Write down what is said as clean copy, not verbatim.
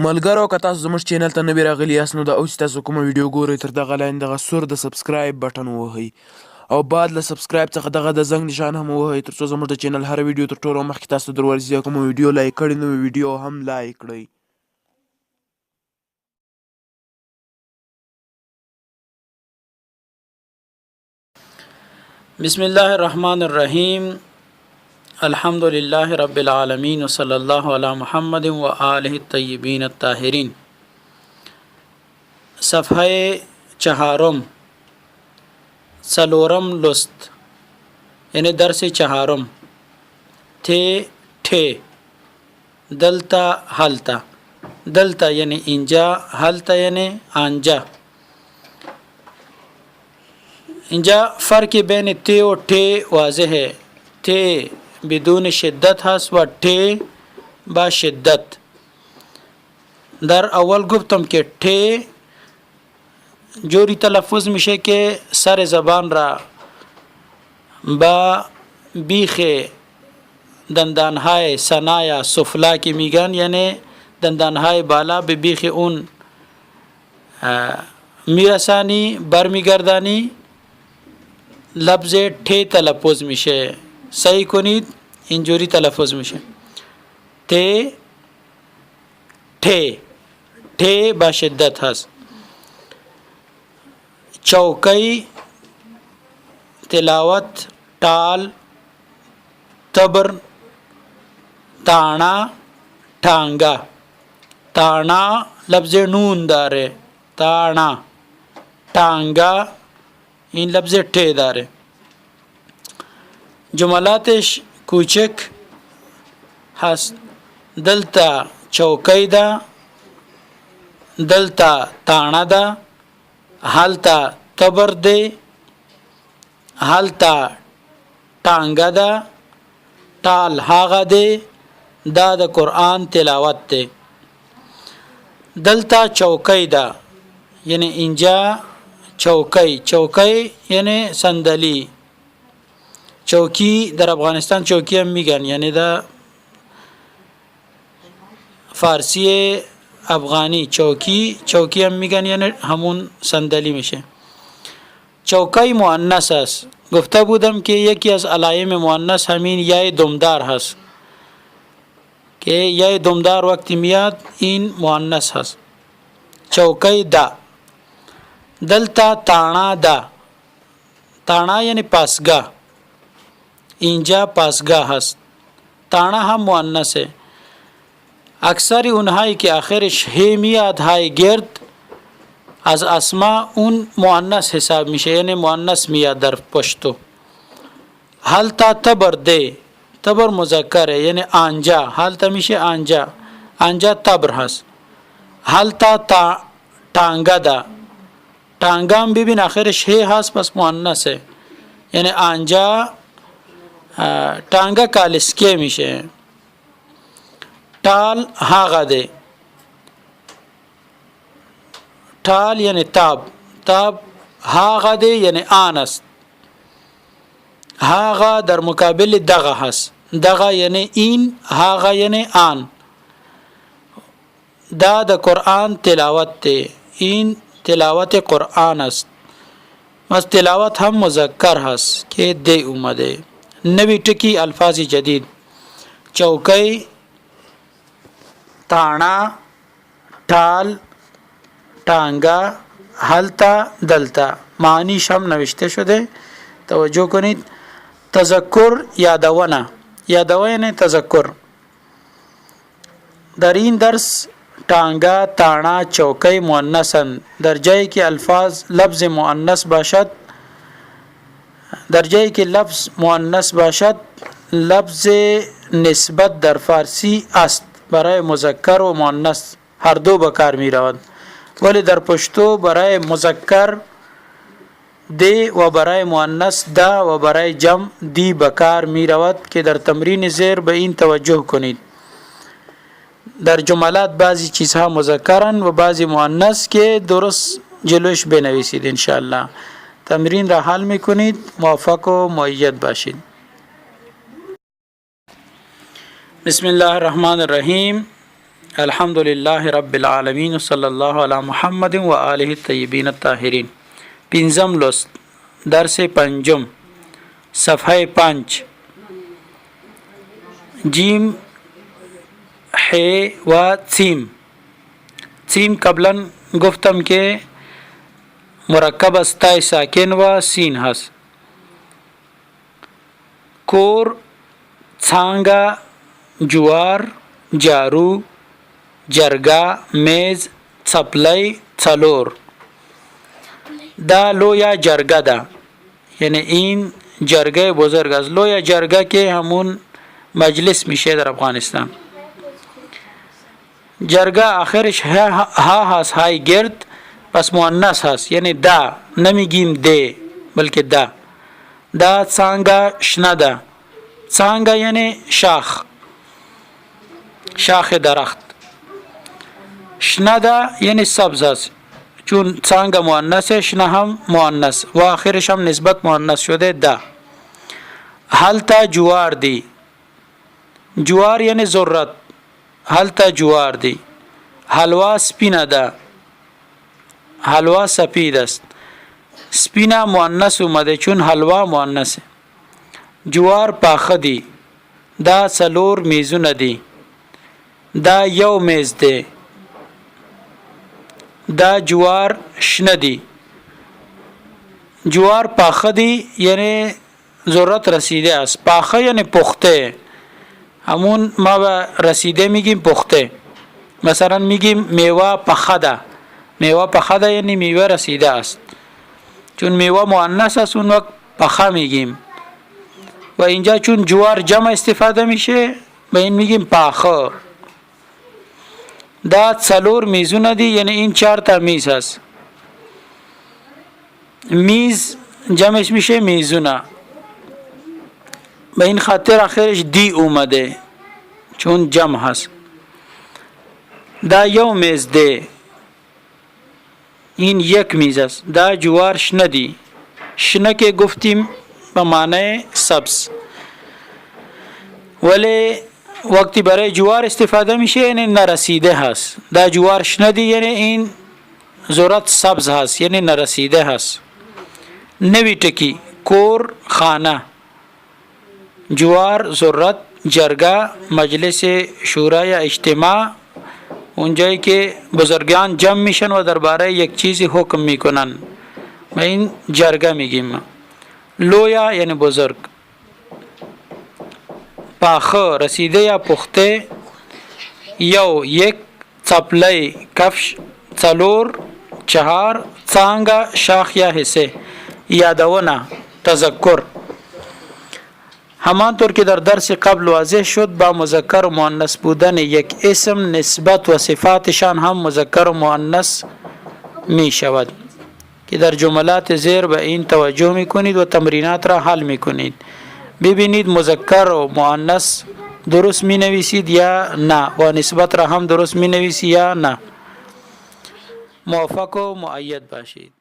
ملګرو که تاسو زموږ چینل ته نوي راغلي یاست نو د اوس تاسو کومه ویډیو ګورئ تر دغه لاندې دغه سور د سبسکرایب بټن ووهئ او بعد له سبسکرایب څخه دغه د زنګ نشان هم ووهئ تر څو زموږ د چینل هره ویډیو تر ټولو مخکې تاسو در ورسي او کومه ویډیو لایک کړې نو ویډیو هم لایک کړئ. بسم الله الرحمن الرحیم الحمد لله رب العالمین وصلی الله علی محمد و آله الطیبین الطاهرین. صفحه چهارم سلورم لست یعنی درس چهارم ته دلتا حلتا دلتا یعنی اینجا حلتا یعنی آنجا. اینجا فرق بین ته و ته واضح ہے. ته بدون شدت هست و ته با شدت. در اول گفتم که ته جوری تلفظ میشه که سر زبان را با بیخ دندانهای ثنا یا سفلا که میگن یعنی دندانهای بالا به بیخ اون میرسانی برمیگردانی لفظ ته تلفظ میشه. صحیح کنید اینجوری تلفظ میشه ته با شدت هست. چوکی تلاوت ټال تبر تانا ٹانگا. تانا لفظ نون داره تانا ٹانگا این لفظ ته داره. جملاتش کوچک هست. دلتا چوکی ده دلتا تانا ده حالتا تبر ده حالتا ټانګه ده ټال هاغه ده دا د قرآن تلاوت ده. دلتا چوکی ده یعنی اینجا چوکی یعنی صندلی. چوکی در افغانستان چوکی هم میگن یعنی دا فارسی افغانی چوکی هم میگن یعنی همون صندلی میشه. چوکی مؤنث است. گفته بودم که یکی از علائم مؤنث همین یای دمدار هست که یای دمدار وقتی میاد این مؤنث هست. چوکی دا. دلتا تانا دا تانا یعنی پاسگاه. اینجا پاسگاه هست. تانا هم مؤنث ہے. اکثر اونهایی که آخرش هی میاد های گرد از اسما اون مؤنث حساب میشه یعنی مؤنث میاد در پشتو. حالتا تبر ده تبر مذکره یعنی آنجا حالتا میشه آنجا تبر هست. حالتا ټانګه ده ټانګه هم ببین آخرش هی هست پس مؤنث ہے یعنی آنجا ټانګه کالسکه میشه. ټال هاغه ده ټال یعنی تاب هاغه ده یعنی آن است. هاغه در مقابل دغه هست. دغه یعنی این هاغه یعنی آن. دا د قرآن تلاوت ده. این تلاوت قرآن است. بس تلاوت هم مذکر هست که ده اومده. نوی ټکی الفاظ جدید. چوکی تانا ټال ټانګه حالتا دلتا. معنیش هم نوشته شده توجه کنید. تذکر یادونه یعنی تذکر. در این درس ٹانگا تانا چوکی مؤنثن در جایی که الفاظ لفظ مؤنث باشد لفظ نسبت در فارسی است. برای مذکر و مؤنث هر دو به کار می رود ولی در پشتو برای مذکر دی و برای مؤنث دا و برای جمع دی به کار می رود که در تمرین زیر به این توجه کنید. در جملات بعضی چیزها مذکرن و بعضی مؤنث که درست جلوش بنویسید. انشاءالله تمرین را حل میکنید. موفق و مؤید باشید. بسم الله الرحمن الرحیم الحمد لله رب العالمین وصلی الله علی محمد و آله الطیبین الطاهرین. پنځم لوست درس پنجم صفحه 5 جیم ح و سیم. سیم قبلا گفتم که مرکب است تای ساکن و سین هست. کور، څانګه، جوار، جارو، جرگا، میز، څپلی، څلور. دا لویا جرگه ده، یعنی این جرگه بزرگ است. لویا جرگه که همون مجلس میشه در افغانستان. جرگه آخرش ها هست، های گرد، پس مؤنث هست، یعنی دا، نمیگیم ده بلکه دا. دا څانګه شنه ده. څانګه یعنی شاخ، شاخ درخت. شنه ده یعنی سبز است، چون څانګه مؤنث شنه هم مؤنث و آخرش هم نسبت مؤنث شده ده. هلتا جوار دی. جوار یعنی ذرت. هلتا جوار دی. حلوا سپینه ده. حلوا سپید است. سپینه مؤنث اومده چون حلوا مؤنث. جوار پاخه دی. دا څلور میزونه دی. دا یو میز دی. دا جوار شنه دی. جوار پاخه دی یعنی ضرورت رسیده است. پاخه یعنی پخته. همون ما به رسیده میگیم پخته. مثلا میگیم میوه پخه ده. میوه پخه ده یعنی میوه رسیده است. چون میوه مؤنث است اون وقت پخه میگیم. و اینجا چون جوار جمع استفاده میشه به این میگیم پاخه. دا څلور میزونه دي، یعنی این 4 تا میز هست. میز جمعش میشه میزونه. به این خاطر آخرش دی اومده چون جمع هست. دا یو میز ده، این یک میز است. دا جوار شنه دی. شنه که گفتیم به معنی سبز، ولی وقتی برای جوار استفاده میشه یعنی نرسیده هست. دا جوار شنه دی یعنی این ذرت سبز هست، یعنی نرسیده هست. نوی ټکی کور، خانه. جوار ذرت، جرگه مجلس شورا یا اجتماع، اونجایی که بزرگان جمع میشن و درباره یک چیزی حکم میکنن، و این جرگه میگیم. لویا یعنی بزرگ. پاخه رسیده یا پخته. یو، یک، څپلی کفش، څلور، چهار، څانګه شاخ یا حصه. یادونه، تذکر. همانطور که در درس قبل واضح شد با مذکر و مؤنث بودن یک اسم نسبت و صفاتشان هم مذکر و مؤنث می شود که در جملات زیر به این توجه می کنید و تمرینات را حل می کنید. ببینید مذکر و مؤنث درست می نویسید یا نه و نسبت را هم درست می نویسید یا نه. موفق و مؤید باشید.